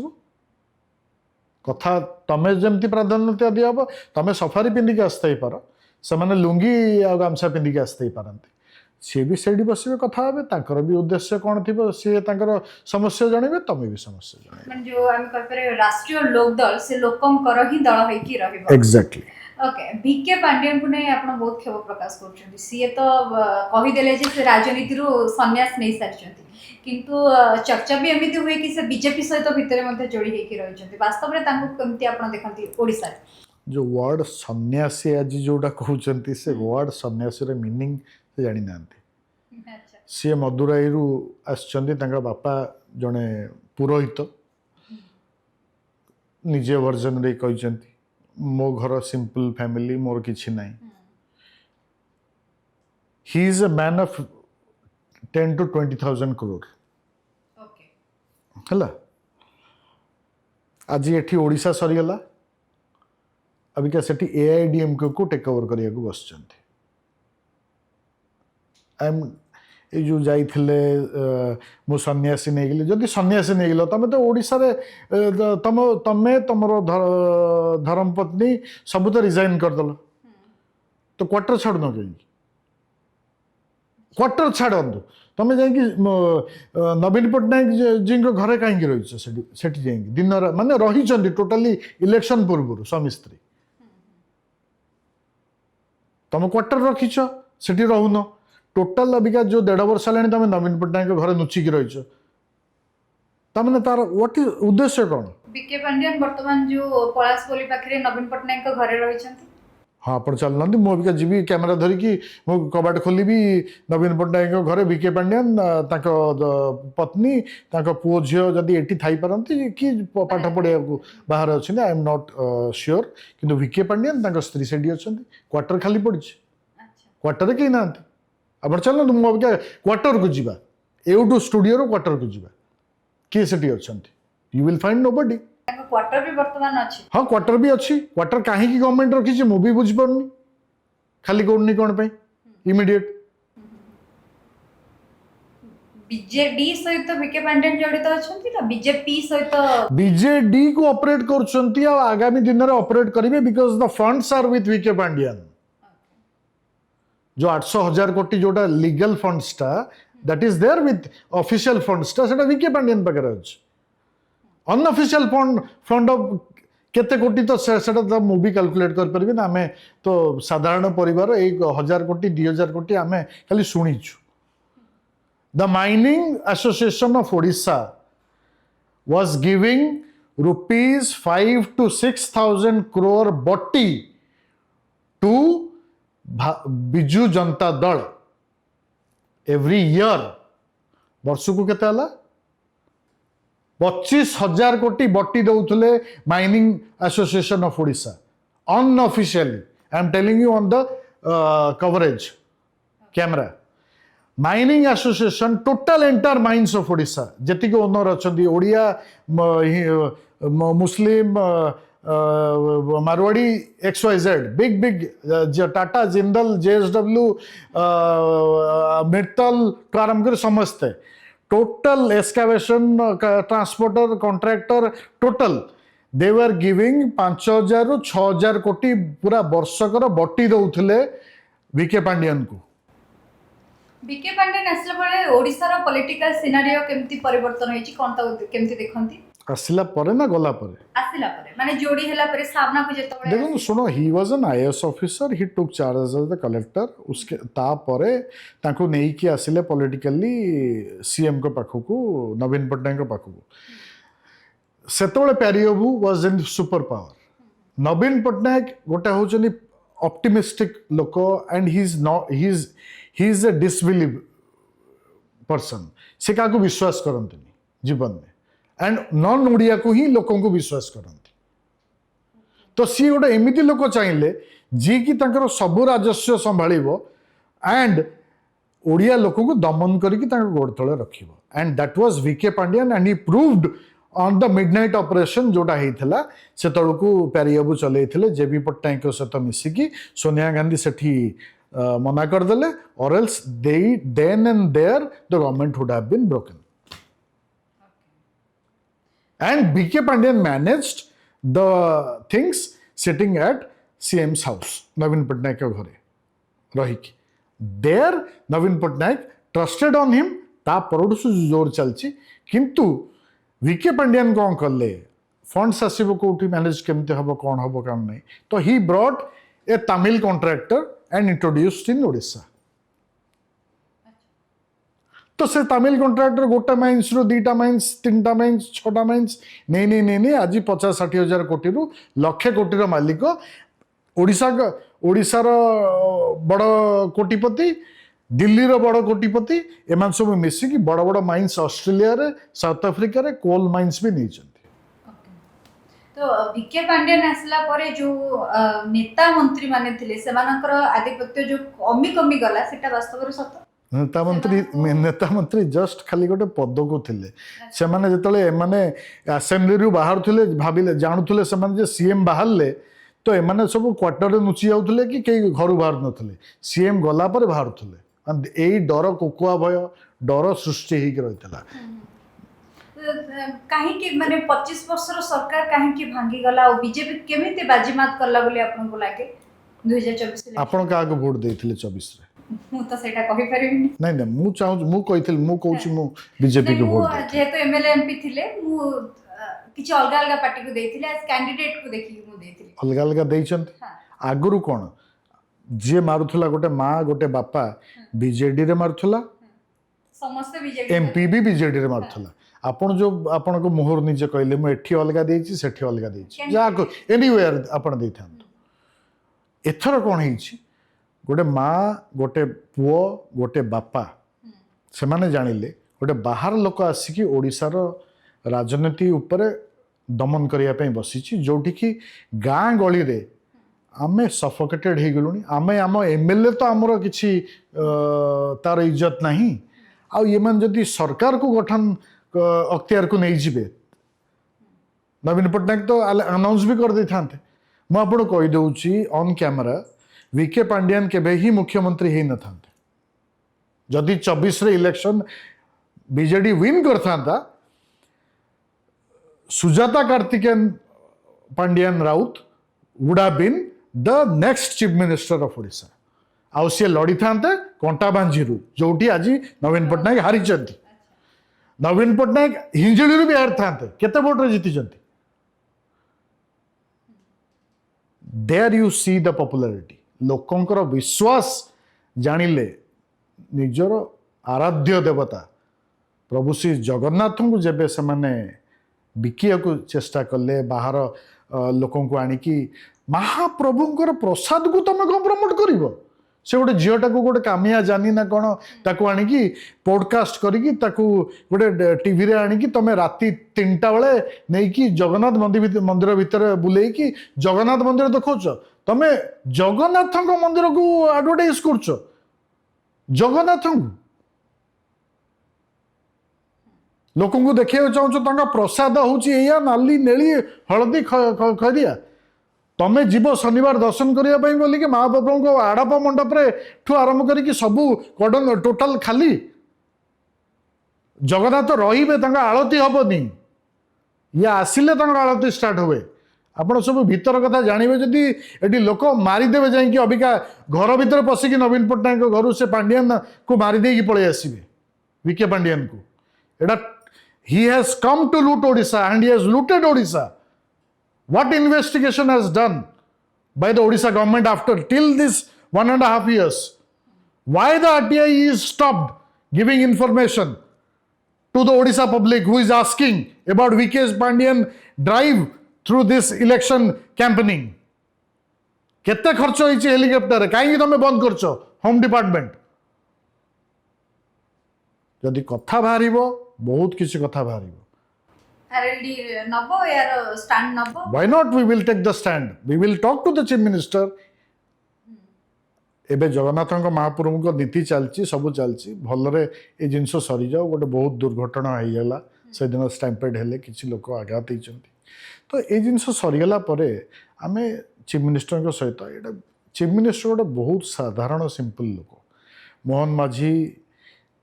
कथा तमें जमती प्राधान्यता दिहब तमें सफारी पिंधिक आसता पार से लुंगी आ गामछा पिंधिक आसता पारती सी भी से बसवे कथा हे तांकर भी उद्देश्य कौन थी सी तांकर समस्या जनइबे तमें भी समस्या जनइबे जो हम कहपरे राष्ट्रीय लोक दल से लोकंकर ही दल होइकी रहइबो एग्जैक्टली ओके बीके पांड्यन को ने आपण बहुत खेव प्रकाश करछथि सी तो कहि देले जे से राजनीति रो सन्यास नै सारछथि किंतु चर्चा भी एमिति हुए कि से बीजेपी सहित भितरे मध्ये जोड़ी हेकी रहिछथि वास्तव रे तांको केमति आपण देखंती ओडिसा जो वर्ड सन्यासी आज जोटा कहउचंती से वर्ड सन्यासी रे मीनिंग से जानी नांती सी मदुराई रु आछंती तांका बापा जने पुरोहित निजे वर्जन रे कहउचंती मो घर सिंपल फैमिली मोर किछि नाही he is a man of 10 to 20,000 crore okay हला आज एठी ओडिशा सरीगला अबिका सेठी एआईडीएमके को टेक ओवर करिया को बसचंती आई एम ये जो जाइथिले मो सन्यासी नहीं गली जदि सन्यासी नहीं गलो तमे तो ओडिशा रे तमे तमरो धर्म पत्नी सब तो रिजाइन कर दलो तो क्वार्टर छाड़ न कहीं क्वार्टर छाड़ू तमें जाकि नवीन पट्टनायक जी घरे कहीं रही सेठी जाकि दिन माने रही टोटाली इलेक्शन पूर्व स्वामी स्त्री तुम क्वार्टर रखीच सेठी रहुन टोटाल अबिका जो 1.5 वर्ष हेलानी तुम नवीन पट्टनायक घरे नुचिकी रही तमें तार व्हाट इज उद्देश्य कौन बीके पांड्यन वर्तमान जो पलासपोली पाखरे नवीन पट्टनायक घरे रहिछंती हाँ आप चलना मुझे जी कैमेरा धरिकी मो कबाट खोली नवीन पट्टनायक घरे बीके पांड्यन पत्नी पुओ झील जदि एटी थी पारती कि पाठ पढ़ा बाहर अच्छे आई एम नॉट श्योर किंतु बीके पांड्यन स्त्री से अच्छा क्वार्टर खाली पड़ी क्वार्टर कहीं ना आप चलना मुझे क्वार्टर को जीवा एवटू स्टूडियो क्वार्टर को जीवा किए से अच्छा you will find nobody quarter भी वर्तमान अछि हाँ क्वार्टर भी अच्छी क्वार्टर कहीं गवर्नमेंट रखी मु भी बुझी पारनी खाली कौन कौन पे इमीडिएट बीजेडी सहित बीके पांड्यन जड़ित अछंती ना बीजेपी सहित बीजेडी को ऑपरेट करछंती आ आगामी दिन रे ऑपरेट करिवे because the funds are with BK Pandian जो 800,000 कोटी जोटा लीगल फंड्स टा that is there with official funds टा सेटा बीके पांड्यन पकड़ अछि अनऑफिशियल फंड ऑफ केते कोटी तो सेटा तो मूवी कैलकुलेट कर परिबे ना हमें तो साधारण परिवार 1,000 कोटी 2,000 कोटी हमें खाली सुनिछु the mining association of Odisha was giving rupees 5 to 6,000 crore botti to Biju Janata Dal every year वर्ष को केते हला 25,000 कोटी बट्टी दौले mining association of Odisha unofficially I am telling you on the coverage camera mining association total entire mines of Odisha जेतिक owner अच्छा Odia Muslim Marwari XYZ big big Tata Jindal JSW Mittal तो आरंभ कर समस्ते total excavation transporter contractor total they were giving 5,000 ରୁ 6,000 कोटी पूरा वर्षकर बटी दौले VK पांडियन को बीके पांडे आसला बेले ओडिसा पॉलिटिकल सिनारियो केमती परिवर्तन होईची कोन केमती देखंती आसिला परे ना गला परे आसिला परे माने जोड़ी हला परे सामना को जेतबे देखो सुनो he was an IAS officer he took charge as the collector उसके ता परे ताको नेई की आसिले पॉलिटिकली CM को पाखो को नवीन पटनायक को पाखो को सेतबेले प्यारिबाबू वाज इन सुपर पावर नवीन पटनायक गोटे होचनी ऑप्टिमिस्टिक लोक and he is not he is a disbelieve person से का को विश्वास करंतनी जीवन में एंड नॉन ओडिया को ही लोकों को विश्वास करती तो सी गोटे एमती लोक चाहिए जी कि तांकर सबु राजस्व संभाळिबो एंड ओडिया लोकों को दमन करके गोड़ तले रखिबो and that was VK Pandian and he proved on the midnight operation जोटा हेइथिला से तळकू प्यारिबाबू चलेइथिले JB पट्टनायक को सहित मिसिकी सोनिया गांधी सेठी मना कर देले और else they then and there the government would have been broken and BK Pandian managed the things sitting at CM's house Navin Patnaik के घरे रही की there Navin Patnaik trusted on him ता परोड से जोर चलची किंतु VK Pandian कौन करले फंड्स आसीबो कोठी मैनेज केमते हबो कोन हबो काम नहीं तो he brought a Tamil contractor and introduced in Odisha तो से तमिल कॉन्ट्रैक्टर गोटे माइंस रू 2टा माइंस 3टा माइंस 6टा माइंस नहीं आज 50-60 हजार कोटी रू लक्षे कोटी मालिक ओडिशा बड़ कोटिपति दिल्ली रो बड़ कोटिपति एमान सब मिसिकी बड़ बड़ माइंस ऑस्ट्रेलिया रे साउथ अफ्रिका रे कोल माइंस भी नहीं तो VK पांडियन आसला परे जो नेता मंत्री माने थिले सेमानकर आधिपत्य जो कमी कमी गला सेटा वास्तव सत नेता मंत्री जस्ट खाली गोटे पद को थिले से माने जेतले एमाने असेंबली रु बाहर थिले भाबिले जानुथिले से माने जे CM बाहरले तो एमाने सब क्वार्टर रे नुची जाउथिले कि केई घर बाहर नथिले CM गला पर बाहर थिले एई डर कोकुआ भय डर सृष्टि ही रहितला काहे कि माने 25 वर्षर सरकार काहे कि भांगी गला और बीजेपी केमिते बाजीमात करला बोली आपन को लागे 2024 आपन का को वोट देथिले 24 रे मु तो सेटा कहि परिबिनी नहीं मु चाहू मु कहिथिल मु कहूची मु बीजेपी को वोट जेहेतु MLA MP थिले मु किछि अलगा अलगा पार्टी को देथिले एज कैंडिडेट को देखि मु देथिले अलगा अलगा देइछंत आगुरु कोन जे मारुथला गोटे माँ गोटे बापा बीजेडी रे मारुथला समस्त बीजेडी एमपी भी बीजेडी रे मारुथला आपण जो आपण को मोहर निजे कहले मु एठी अलगा देइछि सेठी अलगा देइछि जा को एनीवेयर आपण देथांत एथर कोन हेछि गोटे माँ गोटे पुओ गोटे बापा से माने जानिले गोटे बाहर लोक आसिकी ओडिशार राजनीति उपरे दमन करिया पे बसिछि जोठी की गाँ गली रे आमे सफोकेटेड हे गलुनी आमे आम MLA तो आमर किछि तार इज्जत नहीं आ ये मन जदि सरकार को गठन अख्तियार को नहीं जिबे नवीन पटनायक तो अनाउंस भी कर दे थांते मु आपण कहि दउची ऑन कैमरा VK पांडियन केबे ही मुख्यमंत्री ही न थांते जदि 24 रे इलेक्शन बीजेडी विन करथांता Sujata Kartikeyan Pandian Raut would have been the next chief minister of Odisha आउ सी लड़ी थांते कंटाबांजीरू जोटी आज नवीन पटनायक हारी चंती नवीन पटनायक हिंजळीरू भी हार थांते केते वोट रे जीति चंती there you see the popularity लोकंकर विश्वास जानिले निजर आराध्य देवता प्रभु श्री जगन्नाथ को जेबे से माने बिकिया को चेष्टा कले बाहर लोकों को आनिकी महाप्रभुंकर प्रसाद को तुम कौन प्रमोट करिवो से गोटे झीटा को गोटे कामिया जानी ना कौन ताको आनिकी पॉडकास्ट करिकी ताको गोटे टीवी रे आनिकी तमे राति 3टा बेले नहीं कि जगन्नाथ मंदिर भीतर बुलेकी जगन्नाथ मंदिर देखौछ तमे जगन्नाथ मंदिर को एडवर्टाइज करछ जगन्नाथ लोक को देखा चाहूँ प्रसाद हूँ नाली नेली हलदी खरिया तमे जीव शनिवार दर्शन करने बोलिक माँ बापा को आड़प मंडप ठू आरंभ करके सबू कड़न टोटाल खाली जगन्नाथ रे आलती हेनी या आसिले आलती स्टार्ट हुए आपण सब भीतर कथा जानवे जदि ये लोक मारिदेवे जाकि अबिका घर भीतर पशिकी नवीन पट्टनायक घर से पांडियान को मारिदे पलि आसवे विके पांडियान को एटा he has come to loot Odisha and he has looted Odisha. What investigation has done by the Odisha government after till this 1.5 years? Why the RTI is stopped giving information to the Odisha public who is asking about Vikesh Pandian drive through this election campaigning? केते खर्च होइछि helicopter काहे तमे बंद करछो home department जदि कथा बाहरिबो बहुत किसी कथा बाहरिबो आरएलडी नबो यार stand Nebo why not we will take the stand we will talk to the chief minister एबे जगन्नाथ महाप्रभु को नीति चलची सब चलची भलरे ए जिंस सरी जाओ गोटे बहुत दुर्घटना हो गला से दिन स्टैम्पेड हेले किछि लोक आघात होइचंती तो ए जिंस सरीगला परे आमे चीफ मिनिस्टर को सहित एटा चीफ मिनिस्टर गोटे बहुत साधारण सिंपल लोक मोहन माझी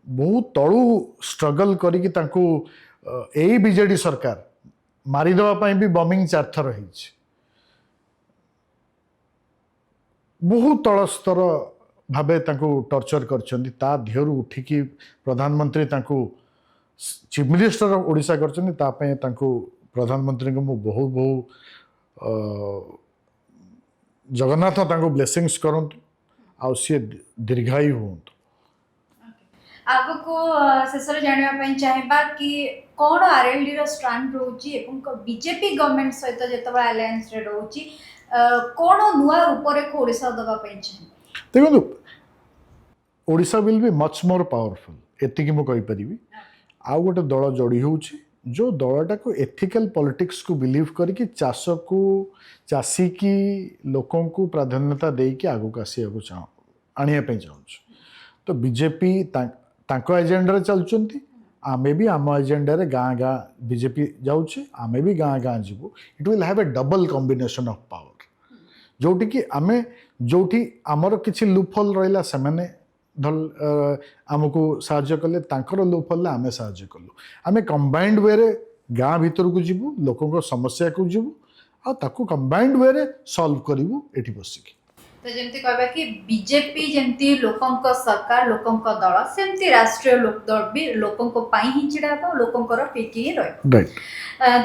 बहुत तलू स्ट्रगल करिकी तांको एई बीजेडी सरकार मारिदेवा पाई भी बॉम्बिंग 4 थर होइछि बहुत तल स्तर भावे तांको टॉर्चर करछन्ती ता ध्यरु उठिकी प्रधानमंत्री तांको चीफ मिनिस्टर ओडिशा करछन्ती ता पय तांको प्रधानमंत्री को मु बहुत बहुत जगन्नाथ तांको ब्लेसिंग्स करंतु आ सी दीर्घायु होंतु आगो को शेष जाना चाहिए कि कौन आरएलडी रो स्ट्रांड रोची एवं बीजेपी गवर्नमेंट सहित जेतबा अलायंस रे रोची कौन नुआ रूपरेख ओडिशा दबा चाहिए देखो Odisha will be much more powerful एतिकी मु कहि परिबी आ गोटे दल जोड़ी होउची जो दलटा को एथिकल पॉलिटिक्स को बिलीव करके चाष को चाषी की लोकों को प्राधान्यता देके आगो को आसिया को चाह आनिया पे चाहूँ तो बीजेपी तांको एजेंडा चलुंट आमे भी आम एजेंडा गाँ गाँ बीजेपी जाऊे आमे भी गाँ गाँ जीवु it will have a double combination of power जोटी कि आमे जोटी आमर किछि लूपहोल रहिला से माने धल आमको साहाय्य कले तांकर लूपहोल आमे साहाय्य कलु आमे कंबाइंड वे रे गाँ भीतर को जीवु लोकों को समस्या को जीवु आ ताको कंबाइंड वे रे सॉल्व करिवु एठी बसिकी तो जमती कहबा कि बीजेपी जमती लोकंक सरकार लोकंक दल सेमती राष्ट्रीय लोक दल भी लोकंक पाई ही छिड़ा हो लोकंक रो पेकी ही रह राइट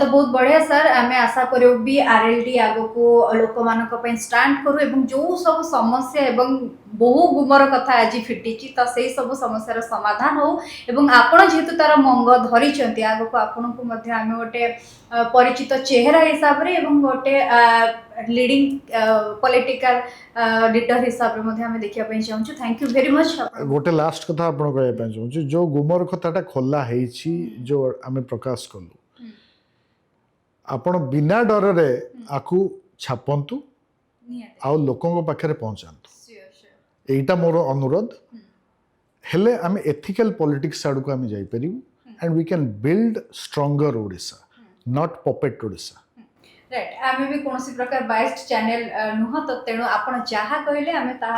तो बहुत बढ़िया सर आमे आशा करियो भी आरएलडी आगो को लोक मानक पई स्टैंड करू एवं जो सब समस्या एवं बहु गुमर कथा आज फिटिची तो से सब समस्या समाधान हो एवं आपण जेहेतु तार मंग धरी चंती आगो को आपण को मध्य आमे गोटे परिचित चेहरा हिसाब रे एवं गोटे लीडिंग पॉलिटिकल लीडर हिसाब रे मध्य हमें देखिया पई चाहूँ थैंक यू वेरी मच गोटे लास्ट कथा आपण कहया पई चाहूँ जो गुमर कथाटा खोला हेछि जो आमे प्रकाश कलु आपण बिना डर रे आकु छापंतु आ लोकों को पाखरे पहुंचांतु एटा मोर अनुरोध हेले आमे एथिकल पॉलिटिक्स आडू को आमे जाई परिबु and we can build stronger Odisha not puppet Odisha right आमे भी कोनोसी प्रकार बाइस्ड चैनल नुह तो तेणु आपण जहा कहले आमे ता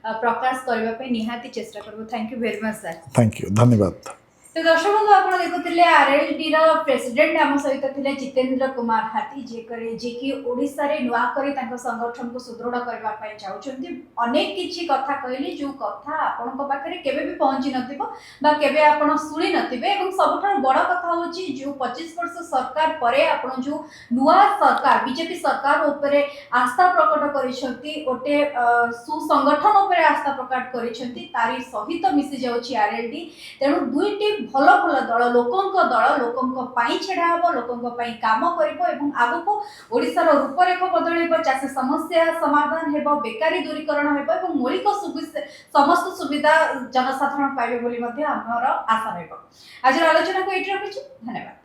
प्रकाश करबा पे निहाती चेष्टा करबो thank you very much sir thank you धन्यवाद तो दर्शक बंधु आप देखुले आरएलडी रो प्रेसिडेंट आम सहित थिले जितेंद्र कुमार हाथी जे कि ओडिसा रे नुआ करी तांको संगठन को सुदृढ़ करबा पई चाहउछन्ती अनेक किछि कथा कहली जो कथा आपन को पाखरे केबे भी पहुंची नथिबो बा केबे आपन सुनी नथिबे एवं सबठार बड़ कथा होची जो 25 वर्ष सरकार परे आपन जो नुआ सरकार बीजेपी सरकार ऊपर आस्था प्रकट करिसंती ओटे सुसंगठन ऊपर आस्था प्रकट करिसंती तारी सहित मिसि जाउची आरएलडी तेनु दुईटी भल भल दल लोकंक पाई छेड़ा हबो लोकंक पाई काम करिवो एवं आगको ओडिसा रो रूपरेख बदलैबो चाषी समस्या समाधान हेबो बेकारी दूरीकरण हेबो एवं मौलिक समस्त सुविधा जनसाधारण पाइबे बोली मध्ये हमर आशा रहबो आज आलोचना को एठी रखिछु धन्यवाद।